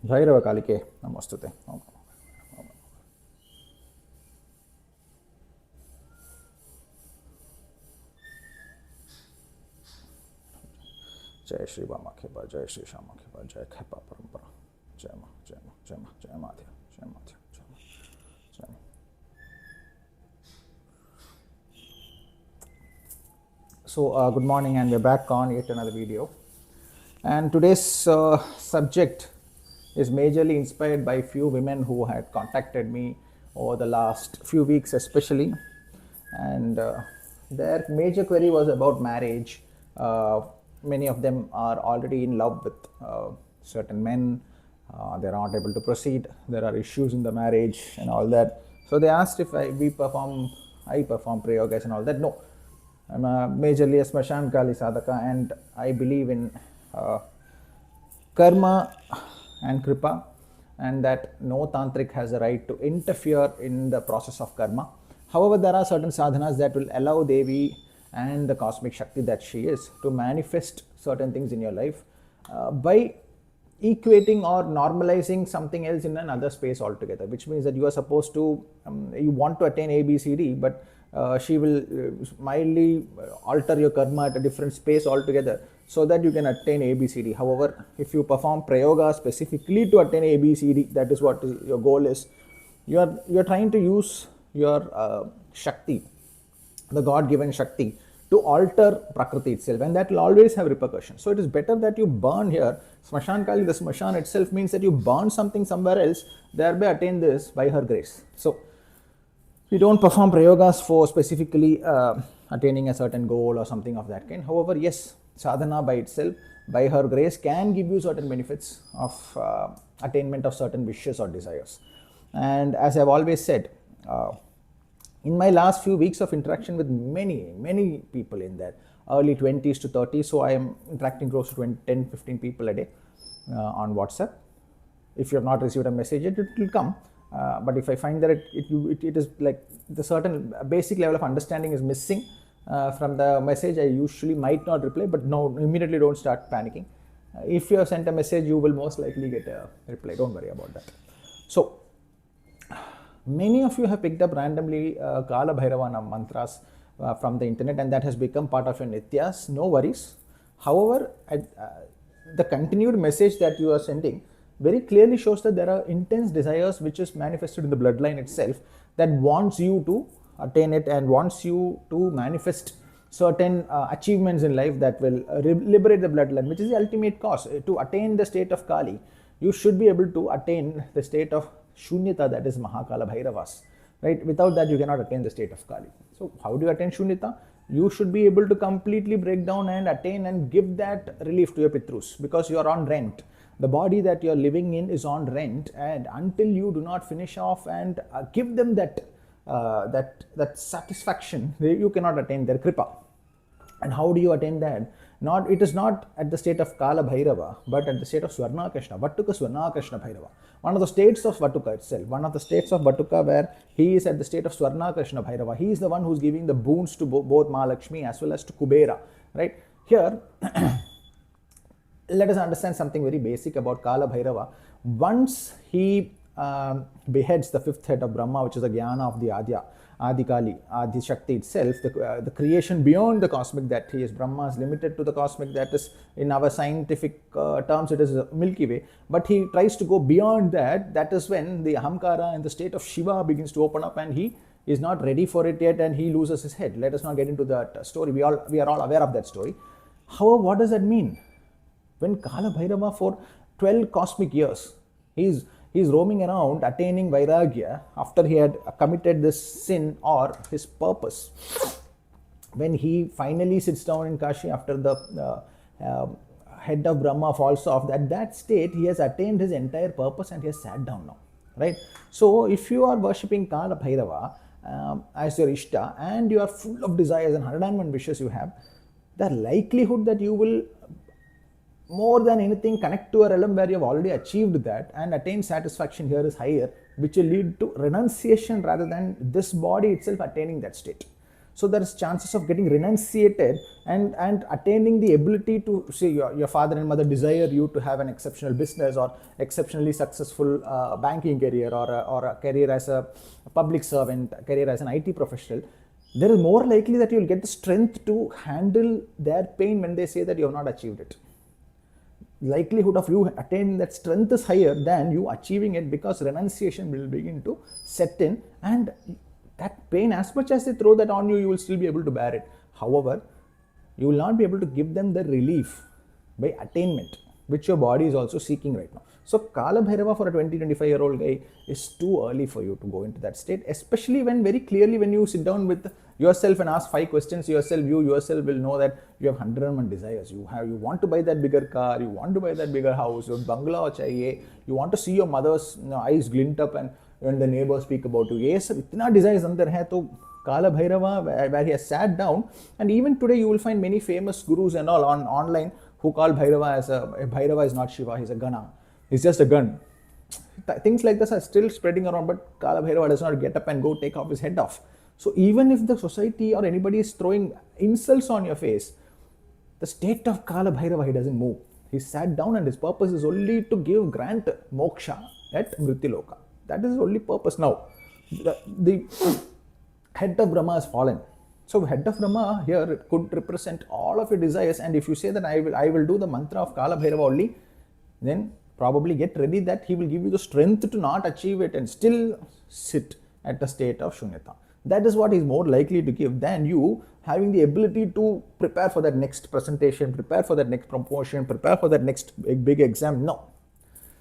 Bhairava Kalike, Namostute. Jai Shri Vama Khipa, Jai Shri Shama Khipa, Jai Khipa Parampara. Jai Ma, Jai Ma, Jai Ma, Jai Madhya, Jai Madhya, Jai Ma, Jai Ma. So, good morning, and we're back on yet another video. And today's subject is majorly inspired by few women who had contacted me over the last few weeks, especially. And their major query was about marriage. Many of them are already in love with certain men. They're not able to proceed. There are issues in the marriage and all that. So they asked if I perform prayogas and all that. No, I'm majorly a Smashan Kali sadhaka, and I believe in karma and kripa, and that no tantric has a right to interfere in the process of karma. However, there are certain sadhanas that will allow Devi and the cosmic Shakti that she is to manifest certain things in your life by equating or normalizing something else in another space altogether, which means that you are supposed to, you want to attain ABCD, but she will mildly alter your karma at a different space altogether so that you can attain ABCD. However, if you perform prayoga specifically to attain ABCD, that is what your goal is. You are trying to use your Shakti, the God-given Shakti, to alter Prakriti itself, and that will always have repercussions. So it is better that you burn here. Smashan Kali, the Smashan itself means that you burn something somewhere else, thereby attain this by her grace. So we don't perform prayogas for specifically attaining a certain goal or something of that kind. However, yes, sadhana by itself, by her grace, can give you certain benefits of attainment of certain wishes or desires. And as I've always said, in my last few weeks of interaction with many people in their early 20s to 30s, so I am interacting close to 10, 15 people a day on WhatsApp. If you have not received a message yet, it will come. But if I find that it is like the certain basic level of understanding is missing from the message, I usually might not reply, but no, immediately don't start panicking. If you have sent a message, you will most likely get a reply. Don't worry about that. So, many of you have picked up randomly Kala Bhairava mantras from the internet, and that has become part of your nityas. No worries. However, the continued message that you are sending very clearly shows that there are intense desires which is manifested in the bloodline itself that wants you to attain it and wants you to manifest certain achievements in life that will liberate the bloodline, which is the ultimate cause. To attain the state of Kali, you should be able to attain the state of Shunyata, that is Mahakala Bhairavas, right? Without that, you cannot attain the state of Kali. So, how do you attain Shunyata? You should be able to completely break down and attain and give that relief to your Pitrus, because you are on rent. The body that you are living in is on rent, and until you do not finish off and give them that satisfaction, you cannot attain their kripa. And how do you attain that? It is not at the state of Kala Bhairava, but at the state of SWARNAKARSHANA, Vatuka SWARNAKARSHANA Bhairava. One of the states of Vatuka itself, one of the states of Vatuka where he is at the state of SWARNAKARSHANA Bhairava. He is the one who is giving the boons to both Mahalakshmi as well as to Kubera, right? Here, let us understand something very basic about Kala Bhairava. Once he beheads the fifth head of Brahma, which is the Jnana of the Adi Kali, Adi Shakti itself, the creation beyond the cosmic that he is. Brahma is limited to the cosmic, that is, in our scientific terms, it is Milky Way. But he tries to go beyond that. That is when the Ahamkara and the state of Shiva begins to open up, and he is not ready for it yet, and he loses his head. Let us not get into that story. We are all aware of that story. However, what does that mean? When Kala Bhairava for 12 cosmic years, he's roaming around attaining Vairagya after he had committed this sin or his purpose. When he finally sits down in Kashi after the head of Brahma falls off, at that state he has attained his entire purpose and he has sat down now, right? So if you are worshipping Kala Bhairava as your Ishta and you are full of desires and 101 wishes you have, the likelihood that you will more than anything connect to a realm where you have already achieved that and attain satisfaction here is higher, which will lead to renunciation rather than this body itself attaining that state. So there is chances of getting renunciated and attaining the ability to say your father and mother desire you to have an exceptional business or exceptionally successful banking career or a career as a public servant, a career as an IT professional. There is more likely that you will get the strength to handle their pain when they say that you have not achieved it. Likelihood of you attaining that strength is higher than you achieving it, because renunciation will begin to set in, and that pain, as much as they throw that on you, you will still be able to bear it. However, you will not be able to give them the relief by attainment, which your body is also seeking right now. So Kala Bhairava for a 20-25-year-old guy is too early for you to go into that state, especially when very clearly when you sit down with yourself and ask 5 questions yourself, you yourself will know that you have 101 desires. You want to buy that bigger car, you want to buy that bigger house, your bungalow chahiye, you want to see your mother's eyes glint up and when the neighbors speak about you. Yes, itna desires andar hai, to Kala Bhairava, where he has sat down, and even today you will find many famous gurus and all online who call Bhairava as Bhairava is not Shiva, he's a Gana. He's just a gun. Things like this are still spreading around, but Kala Bhairava does not get up and go take off his head off. So even if the society or anybody is throwing insults on your face, the state of Kala Bhairava, he doesn't move. He sat down and his purpose is only to grant moksha at Mrittiloka. That is his only purpose. Now, the head of Brahma has fallen. So head of Brahma here could represent all of your desires, and if you say that I will do the mantra of Kala Bhairava only, then probably get ready that he will give you the strength to not achieve it and still sit at the state of Shunyata. That is what is more likely to give than you having the ability to prepare for that next presentation, prepare for that next promotion, prepare for that next big exam. No.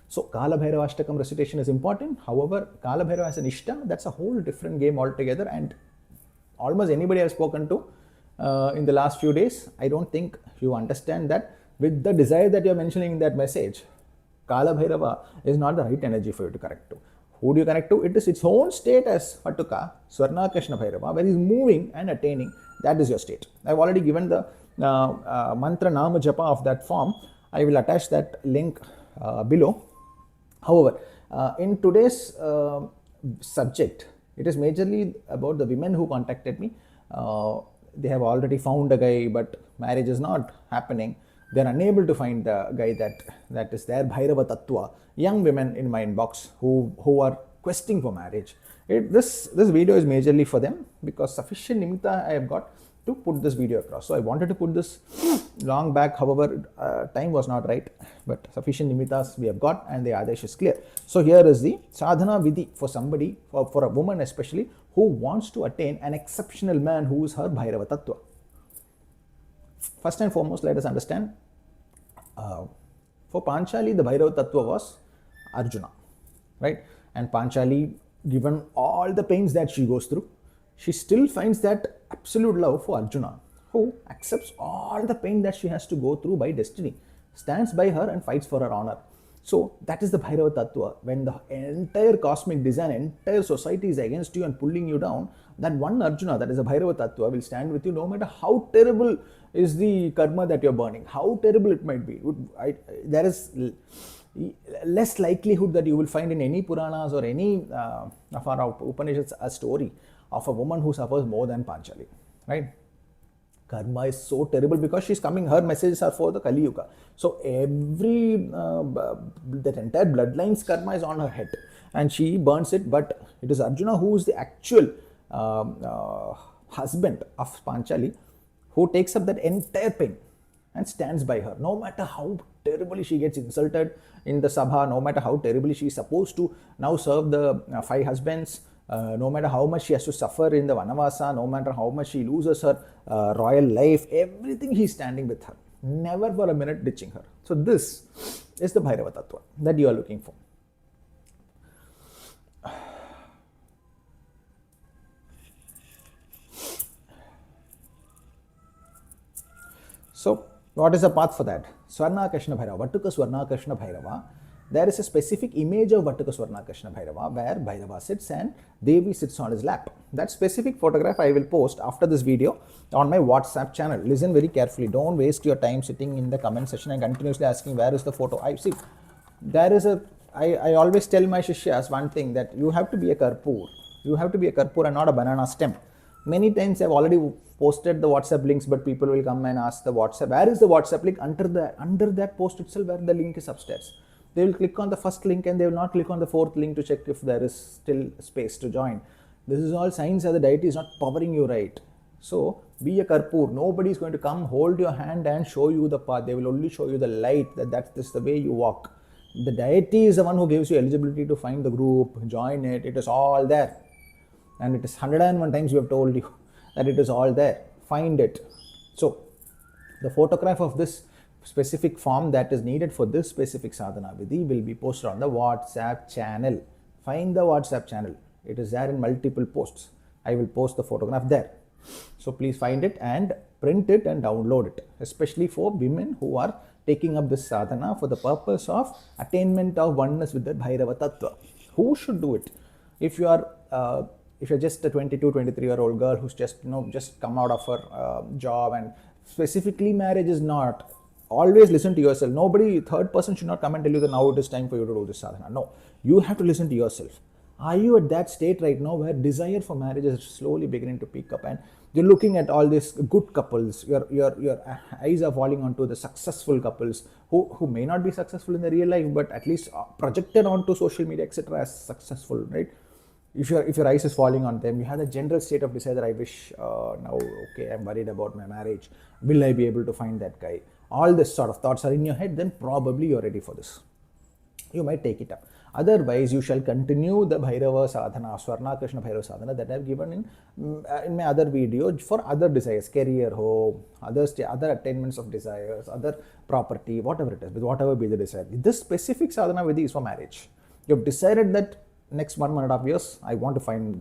So Kala Bhairava Ashtakam recitation is important. However, Kala Bhairava as an Ishta, that's a whole different game altogether, and almost anybody I've spoken to in the last few days, I don't think you understand that with the desire that you're mentioning in that message, Kala Bhairava is not the right energy for you to connect to. Who do you connect to? It is its own state as Patuka, SWARNAKARSHANA BHAIRAVA, where he is moving and attaining. That is your state. I've already given the mantra nama japa of that form. I will attach that link below. However, in today's subject, it is majorly about the women who contacted me. They have already found a guy, but marriage is not happening. They are unable to find the guy that is their Bhairava Tattva. Young women in my inbox who are questing for marriage. This video is majorly for them, because sufficient nimitta I have got to put this video across. So I wanted to put this long back, however time was not right, but sufficient nimittas we have got and the adesh is clear. So here is the sadhana vidhi for somebody, for a woman especially, who wants to attain an exceptional man who is her Bhairava Tattva. First and foremost, let us understand, for Panchali, the Bhairava Tattva was Arjuna, right? And Panchali, given all the pains that she goes through, she still finds that absolute love for Arjuna, who accepts all the pain that she has to go through by destiny, stands by her and fights for her honor. So that is the Bhairava Tattva. When the entire cosmic design, entire society is against you and pulling you down, that one Arjuna, that is a Bhairava Tattva, will stand with you no matter how terrible is the karma that you're burning, how terrible it might be. There is less likelihood that you will find in any Puranas or any of our Upanishads a story of a woman who suffers more than Panchali, right? Karma is so terrible because she's coming, her messages are for the Kali Yuga. So that entire bloodline's karma is on her head and she burns it, but it is Arjuna who is the actual husband of Panchali, who takes up that entire pain and stands by her. No matter how terribly she gets insulted in the Sabha, no matter how terribly she is supposed to now serve the 5 husbands, no matter how much she has to suffer in the Vanavasa, no matter how much she loses her royal life, everything he is standing with her, never for a minute ditching her. So this is the Bhairava Tattva that you are looking for. So what is the path for that? SWARNAKARSHANA BHAIRAVA, Vattuka SWARNAKARSHANA BHAIRAVA. There is a specific image of Vattuka SWARNAKARSHANA BHAIRAVA where Bhairava sits and Devi sits on his lap. That specific photograph I will post after this video on my WhatsApp channel. Listen very carefully. Don't waste your time sitting in the comment section and continuously asking where is the photo. I always tell my Shishyas one thing, that you have to be a Karpur. You have to be a Karpur and not a banana stem. Many times I've already posted the WhatsApp links, but people will come and ask the WhatsApp, where is the WhatsApp link? Under that post itself, where the link is upstairs. They will click on the first link and they will not click on the fourth link to check if there is still space to join. This is all signs that the deity is not powering you right. So be a Karpur. Nobody is going to come hold your hand and show you the path. They will only show you the light, that's the way you walk. The deity is the one who gives you eligibility to find the group, join it. It is all there. And it is 101 times we have told you that it is all there. Find it. So the photograph of this specific form that is needed for this specific sadhana vidhi will be posted on the WhatsApp channel. Find the WhatsApp channel. It is there in multiple posts. I will post the photograph there. So please find it and print it and download it, especially for women who are taking up this sadhana for the purpose of attainment of oneness with the Bhairava Tattva. Who should do it? If you are just a 22, 23-year-old girl who's just come out of her job, and specifically marriage is not, always listen to yourself. Nobody, third person should not come and tell you that now it is time for you to do this sadhana. No, you have to listen to yourself. Are you at that state right now where desire for marriage is slowly beginning to pick up and you're looking at all these good couples, your eyes are falling onto the successful couples who may not be successful in the real life, but at least projected onto social media, etc. as successful, right? If your eyes is falling on them, you have the general state of desire that I wish now, okay, I'm worried about my marriage. Will I be able to find that guy? All this sort of thoughts are in your head, then probably you're ready for this. You might take it up. Otherwise, you shall continue the Bhairava Sadhana, SWARNAKARSHANA Bhairava Sadhana that I have given in my other video for other desires, career, home, other attainments of desires, other property, whatever it is, with whatever be the desire. This specific sadhana vidhi is for marriage. You have decided that next 1.5 years, I want to find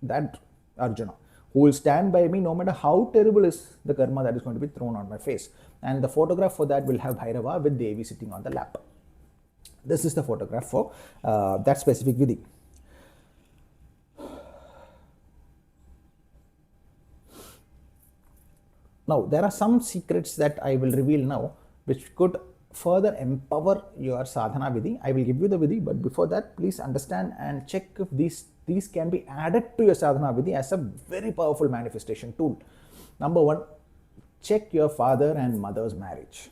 that Arjuna who will stand by me no matter how terrible is the karma that is going to be thrown on my face. And the photograph for that will have Bhairava with Devi sitting on the lap. This is the photograph for that specific vidhi. Now, there are some secrets that I will reveal now which could further empower your sadhana vidhi. I will give you the vidhi, but before that, please understand and check if these can be added to your sadhana vidhi as a very powerful manifestation tool. Number one, check your father and mother's marriage.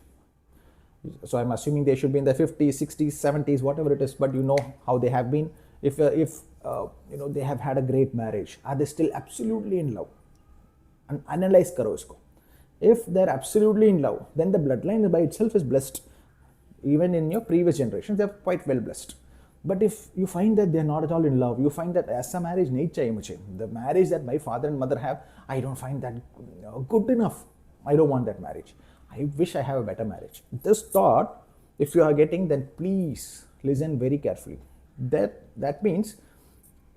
So I'm assuming they should be in their 50s, 60s, 70s, whatever it is, but you know how they have been. If they have had a great marriage, are they still absolutely in love? And analyze karo isko. If they're absolutely in love, then the bloodline by itself is blessed. Even in your previous generations, they're quite well blessed. But if you find that they're not at all in love, you find that as a marriage, the marriage that my father and mother have, I don't find that good enough. I don't want that marriage. I wish I have a better marriage. This thought, if you are getting, then please listen very carefully. That means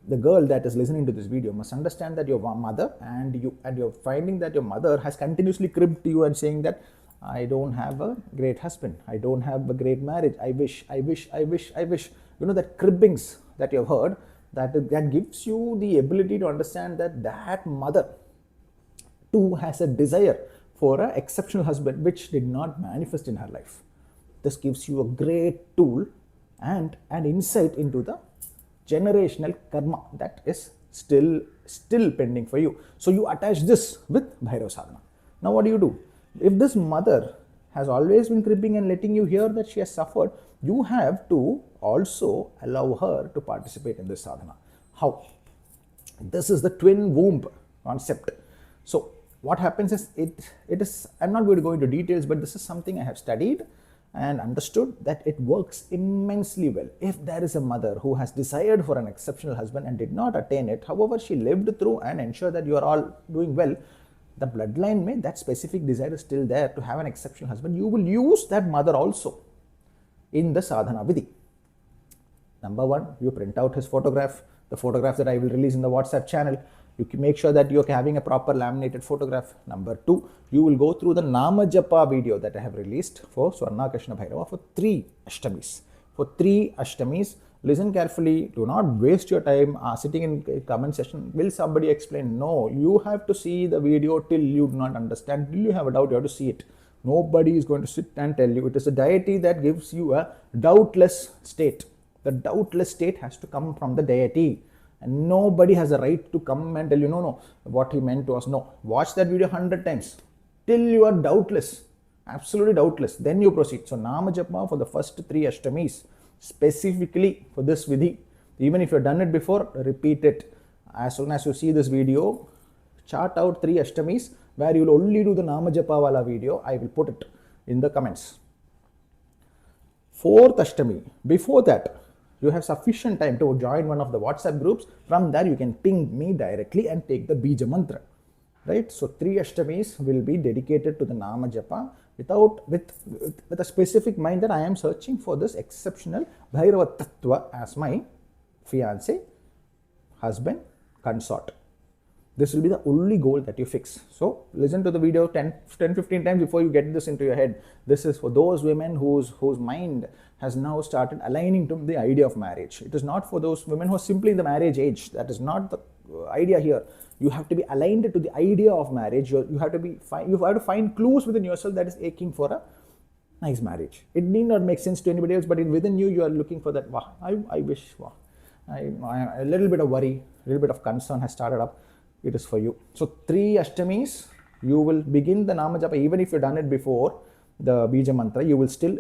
the girl that is listening to this video must understand that your mother and you're finding that your mother has continuously cribbed to you and saying that I don't have a great husband, I don't have a great marriage, I wish. That cribbings that you've heard, that gives you the ability to understand that mother too has a desire for an exceptional husband which did not manifest in her life. This gives you a great tool and an insight into the generational karma that is still pending for you. So you attach this with Bhairava Sadhana. Now what do? If this mother has always been cribbing and letting you hear that she has suffered, you have to also allow her to participate in this sadhana. How? This is the twin womb concept. So what happens is, it is, I'm not going to go into details, but this is something I have studied and understood that it works immensely well. If there is a mother who has desired for an exceptional husband and did not attain it, however she lived through and ensured that you are all doing well, the bloodline that specific desire is still there to have an exceptional husband, you will use that mother also in the sadhana vidhi. Number one, you print out his photograph, the photograph that I will release in the WhatsApp channel. You can make sure that you're having a proper laminated photograph. Number two, you will go through the Nama Japa video that I have released for SWARNAKARSHANA BHAIRAVA for 3 Ashtamis. For 3 Ashtamis, listen carefully. Do not waste your time sitting in a comment session. Will somebody explain? No, you have to see the video till you do not understand. Till you have a doubt, you have to see it. Nobody is going to sit and tell you. It is a deity that gives you a doubtless state. The doubtless state has to come from the deity. And nobody has a right to come and tell you, no, what he meant was no. Watch that video 100 times till you are doubtless, absolutely doubtless. Then you proceed. So, Nama Japa for the first 3 Ashtamis, specifically for this Vidhi. Even if you have done it before, repeat it. As soon as you see this video, chart out 3 Ashtamis where you will only do the Nama Japa wala video. I will put it in the comments. 4th Ashtami, before that, you have sufficient time to join one of the WhatsApp groups. From there, you can ping me directly and take the Bija Mantra. Right? So, 3 Ashtamis will be dedicated to the Nama Japa with a specific mind that I am searching for this exceptional Bhairava Tattva as my fiance, husband, consort. This will be the only goal that you fix. So, listen to the video 10-15 times before you get this into your head. This is for those women whose mind has now started aligning to the idea of marriage. It is not for those women who are simply in the marriage age. That is not the idea here. You have to be aligned to the idea of marriage. You have to find clues within yourself that is aching for a nice marriage. It need not make sense to anybody else, but within you are looking for that. Wow, I wish. Wow, a little bit of worry, a little bit of concern has started up. It is for you. So 3 Ashtamis, you will begin the Nama Japa. Even if you've done it before, the Bija Mantra, you will still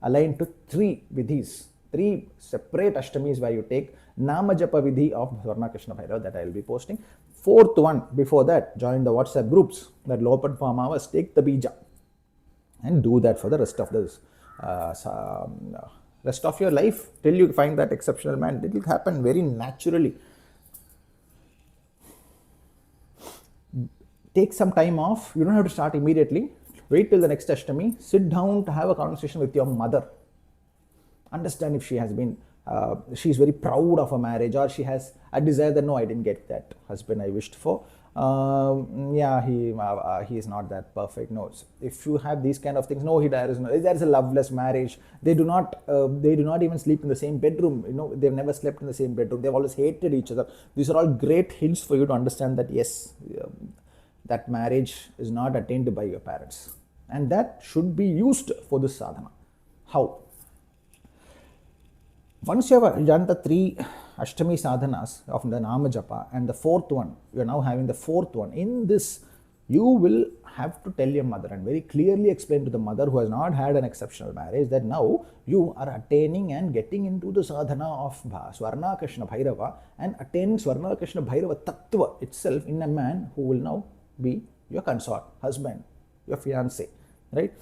align to 3 Vidhis, 3 separate Ashtamis where you take Nama Japa Vidhi of SWARNAKARSHANA BHAIRAVA that I will be posting. 4th one, before that, join the WhatsApp groups that will open for hours, take the Bija and do that for the rest of this rest of your life till you find that exceptional man. It will happen very naturally. Take some time off. You don't have to start immediately. Wait till the next Ashtami. Sit down to have a conversation with your mother. Understand if she has been, she's very proud of her marriage, or she has a desire that no, I didn't get that husband I wished for. Yeah, he is not that perfect. No, if you have these kind of things, no, there is a loveless marriage. They do not even sleep in the same bedroom. They've never slept in the same bedroom. They've always hated each other. These are all great hints for you to understand that yes, that marriage is not attained by your parents, and that should be used for this sadhana. How? Once you have done the 3 Ashtami sadhanas of the Nama Japa and the 4th one, you are now having the 4th one. In this, you will have to tell your mother and very clearly explain to the mother who has not had an exceptional marriage that now you are attaining and getting into the sadhana of SWARNAKARSHANA BHAIRAVA and attaining SWARNAKARSHANA BHAIRAVA Tattva itself in a man who will now be your consort, husband, your fiance, right?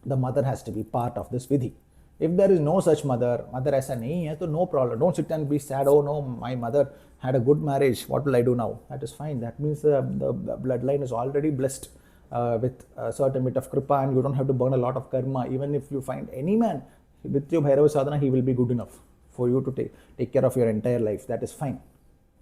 The mother has to be part of this Vidhi. If there is no such mother aisa nahi hai, so no problem. Don't sit and be sad, oh no, my mother had a good marriage, what will I do now? That is fine. That means the bloodline is already blessed with a certain bit of kripa, and you don't have to burn a lot of karma. Even if you find any man with your Bhairava sadhana, he will be good enough for you to take care of your entire life. That is fine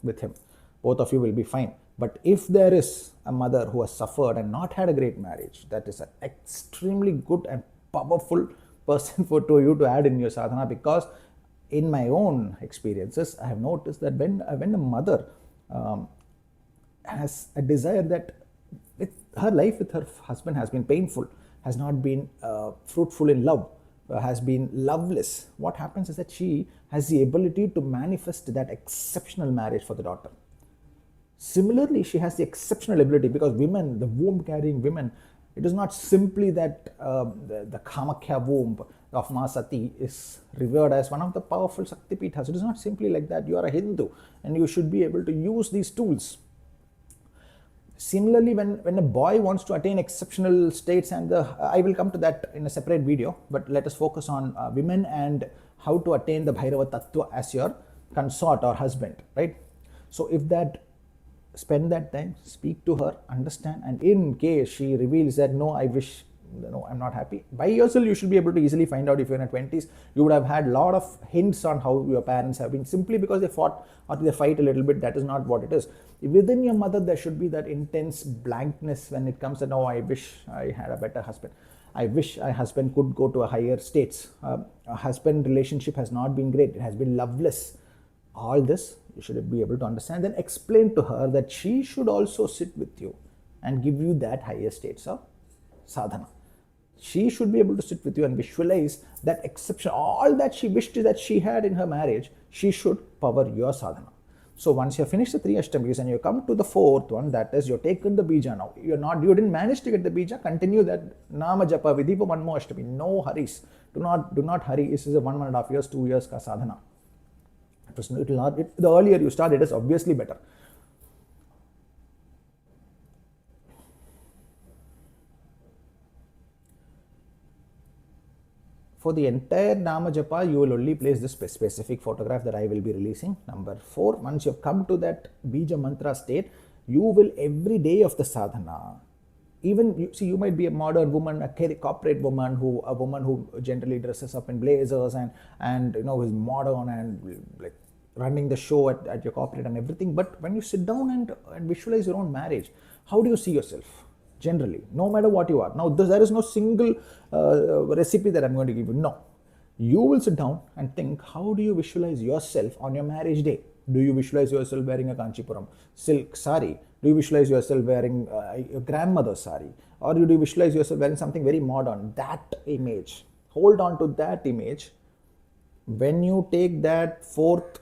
with him. Both of you will be fine. But if there is a mother who has suffered and not had a great marriage, that is an extremely good and powerful person to you to add in your sadhana, because in my own experiences, I have noticed that when a mother has a desire that her life with her husband has been painful, has not been fruitful in love, has been loveless, what happens is that she has the ability to manifest that exceptional marriage for the daughter. Similarly, she has the exceptional ability, because women, the womb carrying women, it is not simply that the Kamakya womb of Ma Sati is revered as one of the powerful Shakti Pithas. It is not simply like that. You are a Hindu and you should be able to use these tools. Similarly, when a boy wants to attain exceptional states, and I will come to that in a separate video, but let us focus on women and how to attain the Bhairava Tattva as your consort or husband, right? So if that, spend that time, speak to her, understand, and in case she reveals that no, I wish, no, I'm not happy, by yourself you should be able to easily find out. If you're in your 20s, you would have had a lot of hints on how your parents have been, simply because they fought or they fight a little bit. That is not what it is. Within your mother, there should be that intense blankness when it comes to, no, I wish I had a better husband. I wish my husband could go to a higher states. A husband relationship has not been great. It has been loveless. All this you should be able to understand. Then explain to her that she should also sit with you and give you that higher states of sadhana. She should be able to sit with you and visualize that exception, all that she wished that she had in her marriage. She should power your sadhana. So once you have finished the 3 ashtamis and you come to the 4th one, that is, you've taken the bija now. You didn't manage to get the bija, continue that nama japa vidhi for 1 more ashtami. No hurries. Do not hurry. This is a 1.5 years, 2 years ka sadhana. The earlier you start, it is obviously better. For the entire Nama Japa, you will only place this specific photograph that I will be releasing. Number 4, once you have come to that Bija Mantra state, you will every day of the sadhana, even you might be a modern woman, a corporate woman, a woman who generally dresses up in blazers and is modern and like running the show at your corporate and everything. But when you sit down and visualize your own marriage, how do you see yourself? Generally, no matter what you are. Now, there is no single recipe that I'm going to give you. No. You will sit down and think, how do you visualize yourself on your marriage day? Do you visualize yourself wearing a Kanchipuram silk sari? Do you visualize yourself wearing your grandmother's sari? Or do you visualize yourself wearing something very modern? That image. Hold on to that image. When you take that 4th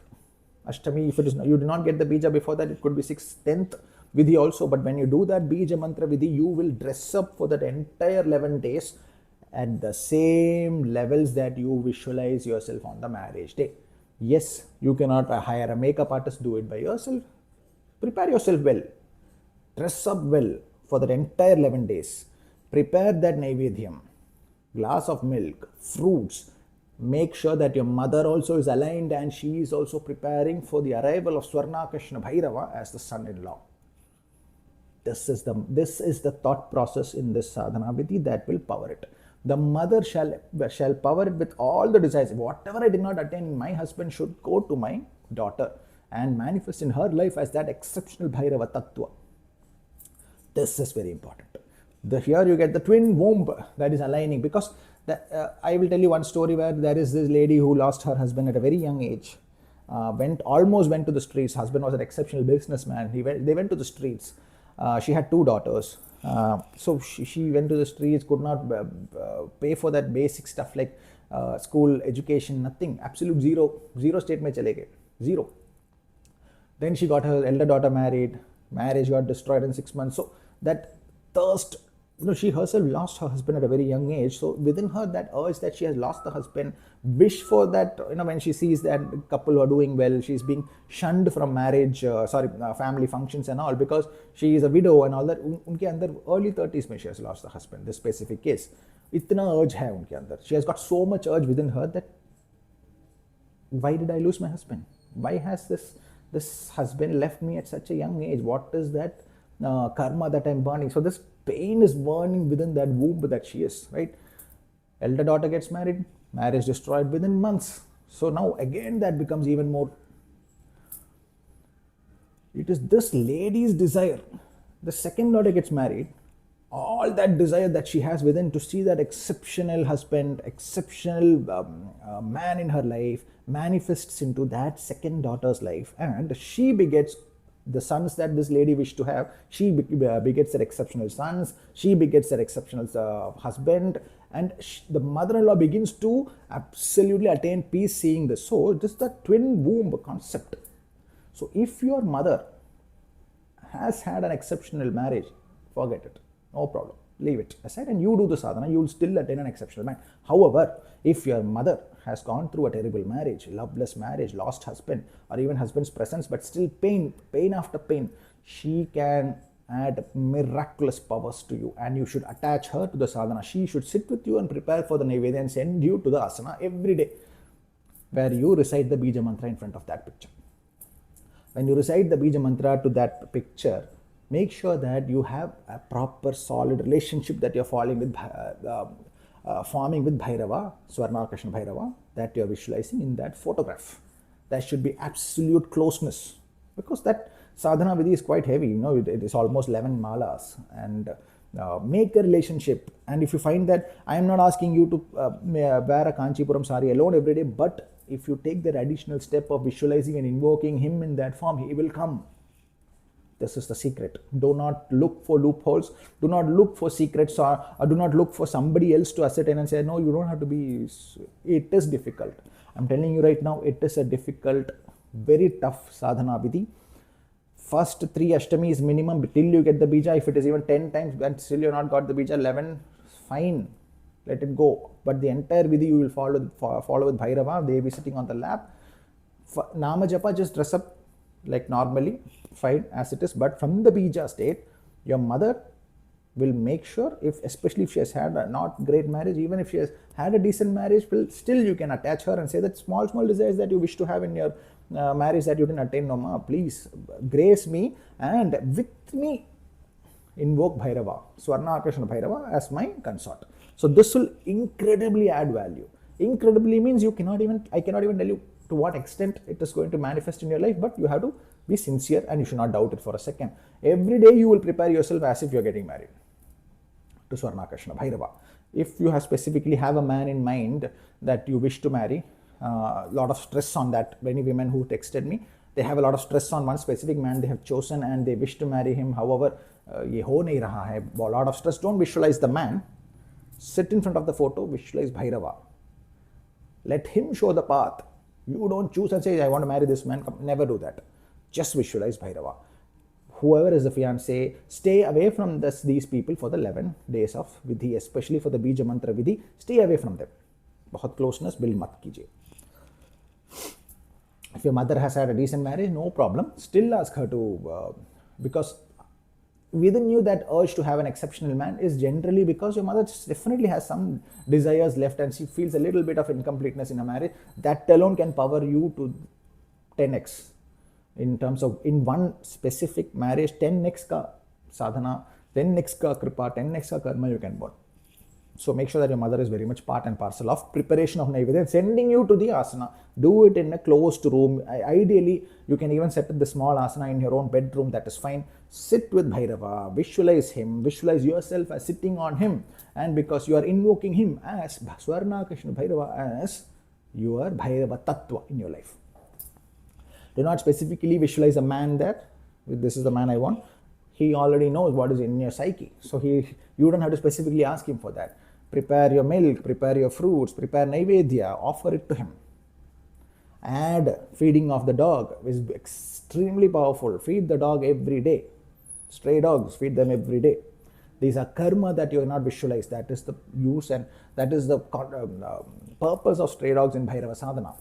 Ashtami, if it is you do not get the bija before that, it could be 6th, 10th Vidhi also, but when you do that Bija Mantra Vidhi, you will dress up for that entire 11 days at the same levels that you visualize yourself on the marriage day. Yes, you cannot hire a makeup artist, do it by yourself. Prepare yourself well. Dress up well for that entire 11 days. Prepare that Naivedhyam, glass of milk, fruits. Make sure that your mother also is aligned and she is also preparing for the arrival of Swarnakarshana Bhairava as the son-in-law. This is the thought process in this sadhana vidhi that will power it. The mother shall power it with all the desires. Whatever I did not attain, my husband should go to my daughter and manifest in her life as that exceptional Bhairava Tattva. This is very important. Here you get the twin womb that is aligning, because I will tell you one story where there is this lady who lost her husband at a very young age. Almost went to the streets. Husband was an exceptional businessman. They went to the streets. She had 2 daughters. So she went to the streets, could not pay for that basic stuff like school, education, nothing. Absolute zero state mein chale gaye. Zero. Then she got her elder daughter married. Marriage got destroyed in 6 months. So that thirst, she herself lost her husband at a very young age. So within her, that urge that she has lost the husband, wish for that, when she sees that couple are doing well, she's being shunned from marriage, family functions and all, because she is a widow and all that. Unke andar early 30s mein she has lost the husband, this specific case. Itna urge hai unke andar. She has got so much urge within her that, why did I lose my husband? Why has this husband left me at such a young age? What is that karma that I'm burning? So this pain is burning within that womb that she is, right? Elder daughter gets married, marriage destroyed within months. So now again that becomes even more. It is this lady's desire. The second daughter gets married, all that desire that she has within to see that exceptional husband, exceptional man in her life manifests into that second daughter's life, and she begets the sons that this lady wished to have. She begets her exceptional sons, she begets her exceptional husband, and the mother-in-law begins to absolutely attain peace seeing this. So this is the twin womb concept. So if your mother has had an exceptional marriage, forget it, no problem, leave it aside and you do the sadhana, you will still attain an exceptional man. However, if your mother has gone through a terrible marriage, loveless marriage, lost husband, or even husband's presence, but still pain after pain, she can add miraculous powers to you, and you should attach her to the sadhana. She should sit with you and prepare for the Naivedya and send you to the asana every day, where you recite the Bija Mantra in front of that picture. When you recite the Bija Mantra to that picture, make sure that you have a proper solid relationship that you're forming with Bhairava, Swarnakarshana Bhairava, that you're visualizing in that photograph. There should be absolute closeness, because that sadhana vidhi is quite heavy. It is almost 11 malas, and make a relationship. And if you find that, I am not asking you to wear a Kanchipuram sari alone every day, but if you take that additional step of visualizing and invoking him in that form, he will come. This is the secret. Do not look for loopholes. Do not look for secrets, or do not look for somebody else to ascertain and say, no, you don't have to be. It is difficult. I'm telling you right now, it is a difficult, very tough sadhana vidhi. First 3 ashtamis minimum till you get the bija. If it is even 10 times and still you not got the bija, 11, fine, let it go. But the entire vidhi you will follow with Bhairava, Devi sitting on the lap. For Nama Japa, just dress up like normally, fine as it is. But from the bija state, your mother will make sure, especially if she has had a not great marriage, even if she has had a decent marriage, still you can attach her and say that small desires that you wish to have in your marriage that you didn't attain, no ma, please grace me, and with me invoke Bhairava, Swarnakarshana Bhairava as my consort. So this will incredibly add value. Incredibly means I cannot even tell you to what extent it is going to manifest in your life, but you have to be sincere and you should not doubt it for a second. Every day you will prepare yourself as if you are getting married to Swarnakarshana Bhairava. If you have specifically have a man in mind that you wish to marry, lot of stress on that. Many women who texted me, they have a lot of stress on one specific man they have chosen and they wish to marry him. However, ye ho nahi raha hai, a lot of stress. Don't visualize the man. Sit in front of the photo, visualize Bhairava. Let him show the path. You don't choose and say, I want to marry this man. Never do that. Just visualize Bhairava. Whoever is the fiancé, stay away from these people for the 11 days of Vidhi, especially for the Bija Mantra Vidhi. Stay away from them. Bahut closeness build mat kijiye. If your mother has had a decent marriage, no problem. Still ask her to, because within you that urge to have an exceptional man is generally because your mother definitely has some desires left and she feels a little bit of incompleteness in a marriage. That alone can power you to 10x. In terms of, in one specific marriage, 10x ka sadhana, 10x ka kripa, 10x ka karma you can burn. So make sure that your mother is very much part and parcel of preparation of Naivedya, sending you to the asana. Do it in a closed room. Ideally, you can even set up the small asana in your own bedroom, that is fine. Sit with Bhairava, visualize him, visualize yourself as sitting on him. And because you are invoking him as Swarnakarshana Bhairava, as your Bhairava Tattva in your life. Do not specifically visualize a man that, this is the man I want. He already knows what is in your psyche. So you don't have to specifically ask him for that. Prepare your milk, prepare your fruits, prepare Naivedya, offer it to him. Add feeding of the dog, which is extremely powerful. Feed the dog every day. Stray dogs, feed them every day. These are karma that you have not visualized. That is the use and that is the purpose of stray dogs in Bhairava sadhana.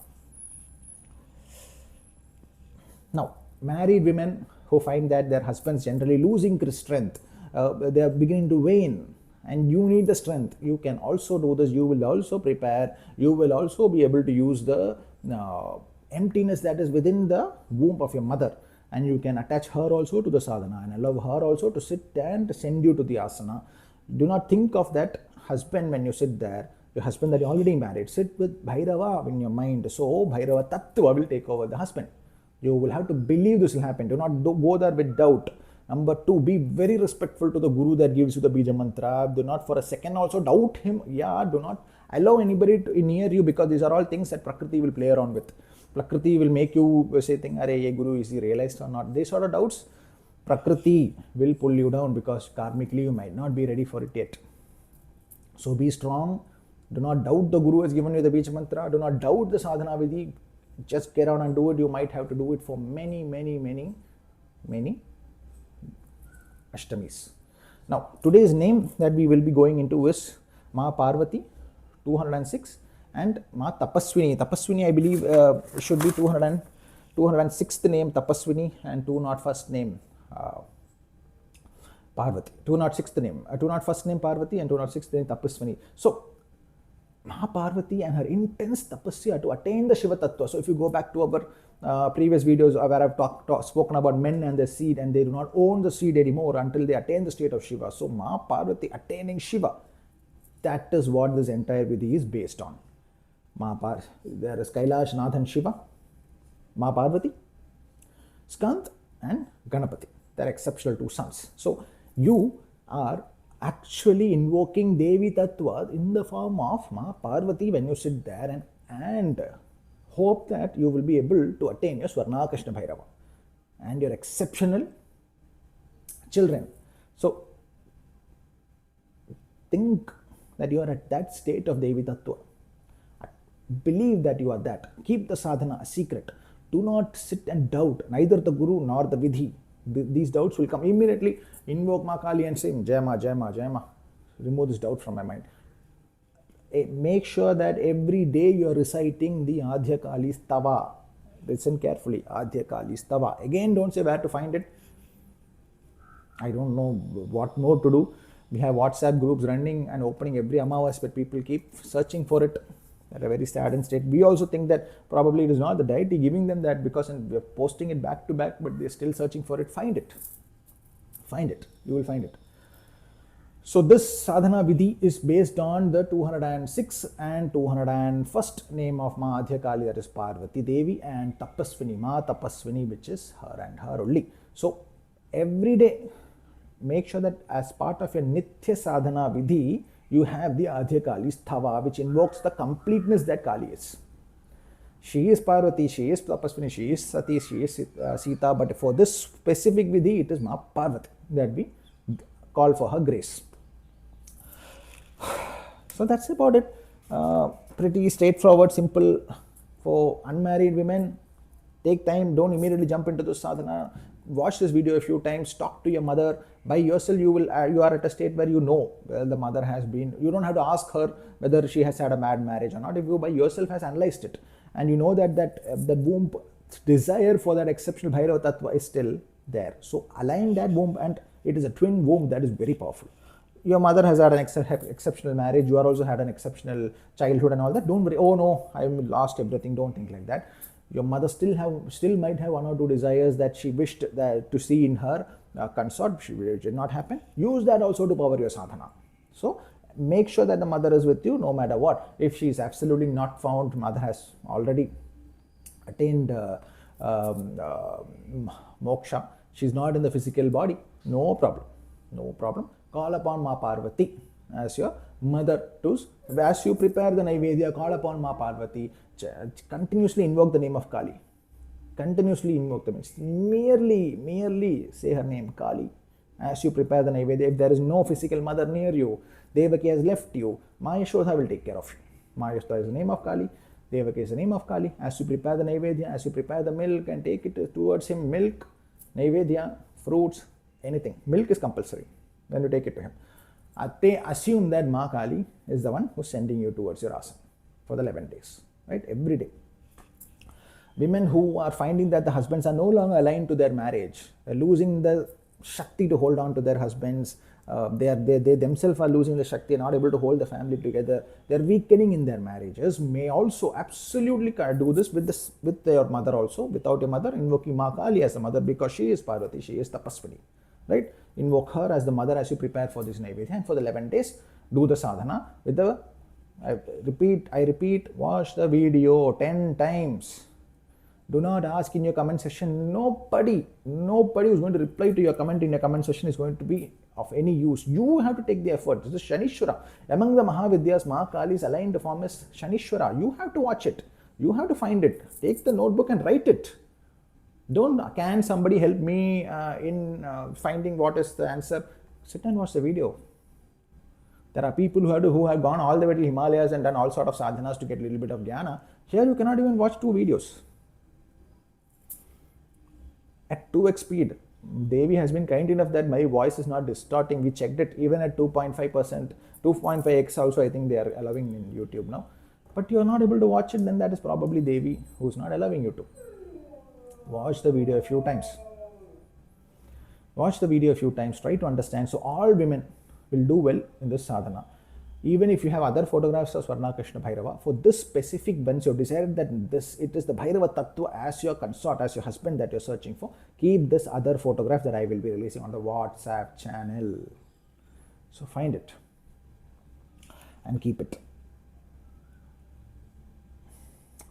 Now, married women who find that their husbands generally losing strength, they are beginning to wane, and you need the strength. You can also do this. You will also prepare. You will also be able to use the emptiness that is within the womb of your mother, and you can attach her also to the sadhana and allow her also to sit and send you to the asana. Do not think of that husband when you sit there. Your husband that you already married. Sit with Bhairava in your mind. So Bhairava Tattva will take over the husband. You will have to believe this will happen. Do not go there with doubt. Number 2, be very respectful to the guru that gives you the bija mantra. Do not for a second also doubt him. Yeah, do not allow anybody to near you, because these are all things that Prakriti will play around with. Prakriti will make you say, are ye guru, is he realized or not? These sort of doubts, Prakriti will pull you down, because karmically you might not be ready for it yet. So be strong. Do not doubt the guru has given you the bija mantra. Do not doubt the sadhana vidhi. Just get out and do it. You might have to do it for many Ashtamis. Now, today's name that we will be going into is Ma Parvati, 206, and Ma Tapaswini. Tapaswini, I believe, should be 206th name Tapaswini and 201st name Parvati. 206th name, 201st name Parvati and 206th name Tapaswini. So, Mahaparvati and her intense tapasya to attain the Shiva Tattva. So if you go back to our previous videos where I've spoken about men and their seed, and they do not own the seed anymore until they attain the state of Shiva. So Mahaparvati attaining Shiva, that is what this entire Vidhi is based on. There is Kailash Nathan Shiva, Mahaparvati, Skand and Ganapati. They are exceptional 2 sons. So you are actually invoking Devi Tattva in the form of Ma Parvati when you sit there, and hope that you will be able to attain your Swarnakarshana Bhairava. And your exceptional children. So think that you are at that state of Devi Tattva. Believe that you are that. Keep the sadhana a secret. Do not sit and doubt, neither the Guru nor the Vidhi. These doubts will come. Immediately invoke Ma Kali and say, Jai Ma, Jai Ma, Jai Ma. Remove this doubt from my mind. Make sure that every day you are reciting the Adhya Kali Stava. Listen carefully. Adhya Kali Stava. Again, don't say where to find it. I don't know what more to do. We have WhatsApp groups running and opening every Amavas, but people keep searching for it. They're a very saddened state. We also think that probably it is not the deity giving them that, because we're posting it back to back, but they're still searching for it. Find it. Find it. You will find it. So this sadhana vidhi is based on the 206 and 201st name of Ma Adhya Kali, that is Parvati Devi, and Tapaswini, Ma Tapaswini, which is her and her only. So every day, make sure that as part of your Nitya sadhana vidhi, you have the Adhya Kali Sthava, which invokes the completeness that Kali is. She is Parvati, she is Tapaswini, she is Sati, she is Sita, but for this specific vidhi, it is Ma Parvati that we call for her grace. So that's about it. Pretty straightforward, simple. For unmarried women, take time, don't immediately jump into the sadhana. Watch this video a few times, talk to your mother. By yourself, you are at a state where you know where the mother has been. You don't have to ask her whether she has had a mad marriage or not. If you by yourself has analyzed it, and you know that womb desire for that exceptional Bhairava Tattva is still there. So align that womb, and it is a twin womb that is very powerful. Your mother has had an exceptional marriage. You are also had an exceptional childhood and all that. Don't worry. Oh no, I lost everything. Don't think like that. Your mother still might have one or two desires that she wished to see in her consort. It did not happen. Use that also to power your sadhana. So make sure that the mother is with you no matter what. If she is absolutely not found, mother has already attained moksha. She is not in the physical body. No problem. No problem. Call upon Ma Parvati as your mother too. As you prepare the Naivedya, call upon Ma Parvati. Continuously invoke the name of Kali. Continuously invoke the name. Merely say her name, Kali. As you prepare the Naivedya, if there is no physical mother near you, Devaki has left you, Ma Yashoda will take care of you. Ma Yashoda is the name of Kali. Devaki is the name of Kali. As you prepare the Naivedya, as you prepare the milk and take it towards him, milk, Naivedya, fruits, anything. Milk is compulsory when you take it to him. They assume that Ma Kali is the one who's sending you towards your asana for the 11 days, right? Every day. Women who are finding that the husbands are no longer aligned to their marriage, they're losing the Shakti to hold on to their husbands, they themselves are losing the Shakti, not able to hold the family together, they're weakening in their marriages, may also absolutely do this with your mother also. Without your mother, invoking Ma Kali as the mother, because she is Parvati, she is Tapaswini, right? Invoke her as the mother as you prepare for this Naivedya, and for the 11 days, do the sadhana with the, I repeat, watch the video 10 times. Do not ask in your comment section. Nobody who's going to reply to your comment in your comment section is going to be of any use. You have to take the effort. This is Shanishwara. Among the Mahavidyas, Ma Kali is aligned to form as Shanishwara. You have to watch it. You have to find it. Take the notebook and write it. Can somebody help me in finding what is the answer? Sit and watch the video. There are people who have gone all the way to Himalayas and done all sort of sadhanas to get a little bit of jnana. Here you cannot even watch 2 videos. At 2x speed. Devi has been kind enough that my voice is not distorting. We checked it even at 2.5%, 2.5x also I think they are allowing in YouTube now. But you are not able to watch it, then that is probably Devi who is not allowing you to. Watch the video a few times. Watch the video a few times. Try to understand. So all women will do well in this sadhana. Even if you have other photographs of SWARNAKARSHANA BHAIRAVA, for this specific bench, you have decided that it is the Bhairava Tattva as your consort, as your husband that you are searching for. Keep this other photograph that I will be releasing on the WhatsApp channel. So find it and keep it.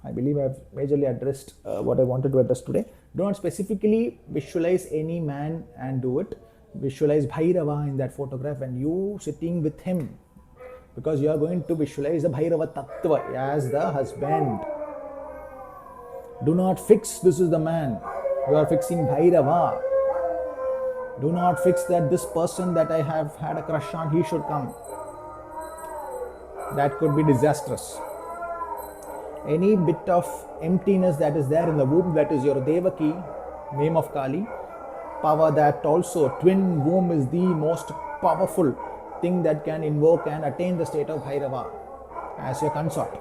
I believe I have majorly addressed what I wanted to address today. Do not specifically visualize any man and do it. Visualize Bhairava in that photograph and you sitting with him, because you are going to visualize the Bhairava Tattva as the husband. Do not fix this is the man. You are fixing Bhairava. Do not fix that this person that I have had a crush on, he should come. That could be disastrous. Any bit of emptiness that is there in the womb, that is your Devaki, name of Kali, power. That also, twin womb is the most powerful thing that can invoke and attain the state of Bhairava as your consort.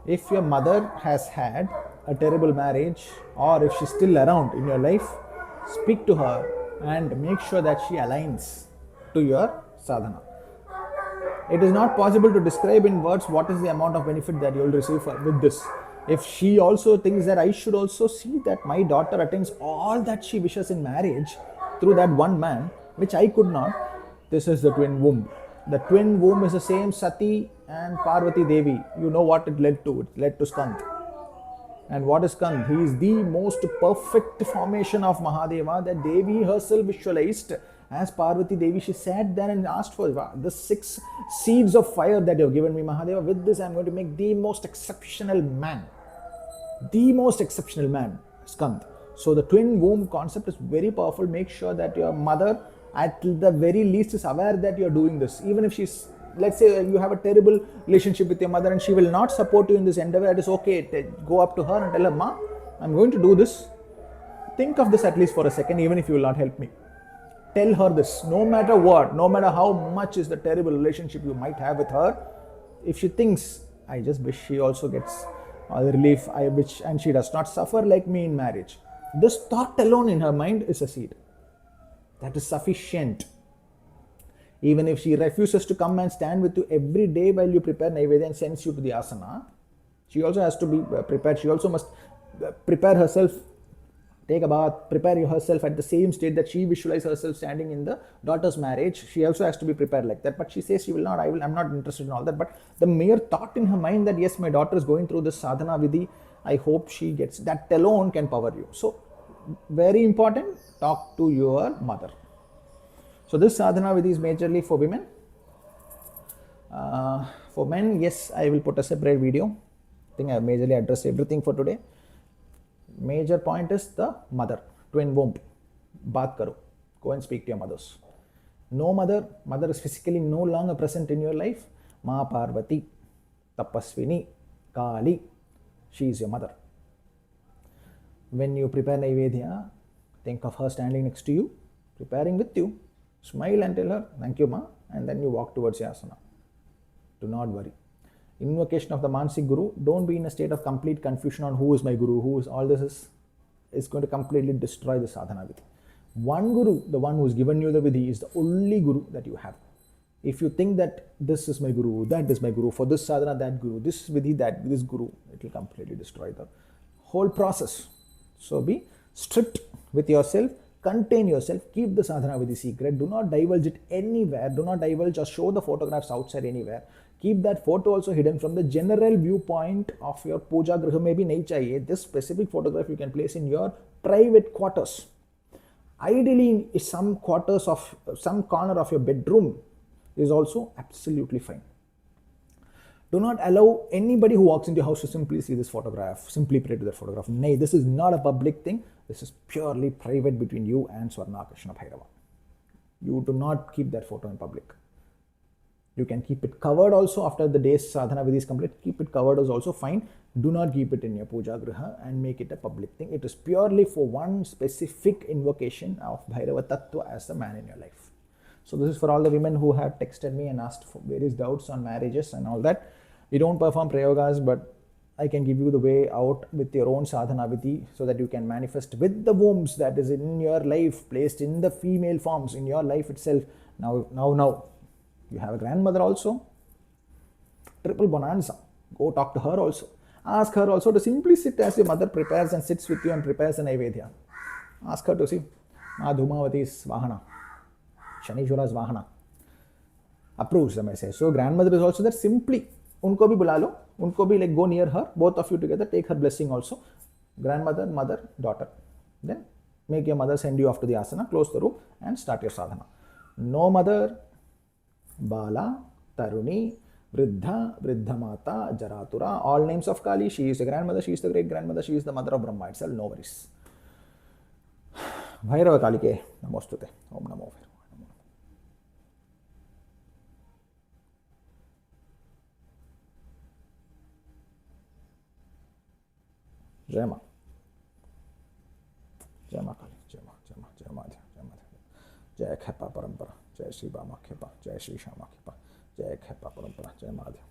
If your mother has had a terrible marriage, or if she's still around in your life, speak to her and make sure that she aligns to your sadhana. It is not possible to describe in words what is the amount of benefit that you will receive with this. If she also thinks that I should also see that my daughter attains all that she wishes in marriage through that one man, which I could not, this is the twin womb. The twin womb is the same Sati and Parvati Devi. You know what it led to. It led to Skand. And what is Skand? He is the most perfect formation of Mahadeva that Devi herself visualized as Parvati Devi. She sat there and asked for the 6 seeds of fire that you have given me, Mahadeva. With this, I am going to make the most exceptional man. The most exceptional man, Skand. So the twin womb concept is very powerful. Make sure that your mother at the very least is aware that you are doing this. Even if she's, let's say you have a terrible relationship with your mother and she will not support you in this endeavor, it is okay. Go up to her and tell her, Ma, I'm going to do this. Think of this at least for a second, even if you will not help me. Tell her this, no matter what, no matter how much is the terrible relationship you might have with her. If she thinks, I just wish she also gets the relief I wish, and she does not suffer like me in marriage. This thought alone in her mind is a seed. That is sufficient. Even if she refuses to come and stand with you every day while you prepare Naivedya and sends you to the asana, she also has to be prepared. She also must prepare herself, take a bath, prepare herself at the same state that she visualizes herself standing in the daughter's marriage. She also has to be prepared like that. But she says she will not, I'm not interested in all that. But the mere thought in her mind that yes, my daughter is going through this sadhana vidhi, I hope she gets, that alone can power you. So very important, talk to your mother. So this sadhana vidhi is majorly for women. For men, yes, I will put a separate video. I think I have majorly addressed everything for today. Major point is the mother, twin womb. Baat karo. Go and speak to your mothers. No mother is physically no longer present in your life. Ma Parvati, Tapaswini, Kali, she is your mother. When you prepare Naivedya, think of her standing next to you, preparing with you. Smile and tell her, thank you, Ma, and then you walk towards your asana. Do not worry. Invocation of the Mansik Guru, don't be in a state of complete confusion on who is my Guru, who is all this is going to completely destroy the sadhana vidhi. One Guru, the one who has given you the vidhi, is the only Guru that you have. If you think that this is my Guru, that is my Guru, for this sadhana, that Guru, this vidhi, that this Guru, it will completely destroy the whole process. So be strict with yourself, contain yourself, keep the sadhana vidhi secret, do not divulge it anywhere, do not divulge or show the photographs outside anywhere. Keep that photo also hidden from the general viewpoint of your puja griha. Maybe nahi chahiye. This specific photograph you can place in your private quarters. Ideally, in some quarters of some corner of your bedroom is also absolutely fine. Do not allow anybody who walks into your house to simply see this photograph, simply pray to that photograph. Nay, this is not a public thing. This is purely private between you and SWARNAKARSHANA BHAIRAVA. You do not keep that photo in public. You can keep it covered also after the day's sadhana vidhi is complete. Keep it covered is also fine. Do not keep it in your puja griha and make it a public thing. It is purely for one specific invocation of Bhairava Tattva as the man in your life. So this is for all the women who have texted me and asked for various doubts on marriages and all that. We don't perform prayogas, but I can give you the way out with your own sadhana Vidi, so that you can manifest with the wombs that is in your life, placed in the female forms in your life itself. Now, you have a grandmother also, triple bonanza. Go talk to her also. Ask her also to simply sit as your mother prepares and sits with you and prepares an Naivedya. Ask her to see. Ma Dhumavati's Vahana, Shanishwara's Vahana. Approves the message. So grandmother is also there. Simply, unko bhi bula lo, unko bhi like go near her. Both of you together take her blessing also. Grandmother, mother, daughter. Then make your mother send you off to the asana, close the room and start your sadhana. No mother, Bala, Taruni, Vriddha, Vriddhamata, Jaratura, all names of Kali. She is the grandmother, she is the great grandmother, she is the mother of Brahma itself. No worries. Bhairava Kalike, Namostute. Om Namo Bhairava. Jai Ma. Jai Ma Kali. Jai Ma, Jai Ma, Jai Ma, Jai Ma. Jai Khepa Parampara. Jai Shri Bama Khepa. Jai Shri Shama Khepa. Jai Khepa Parampara. Jai Madhya.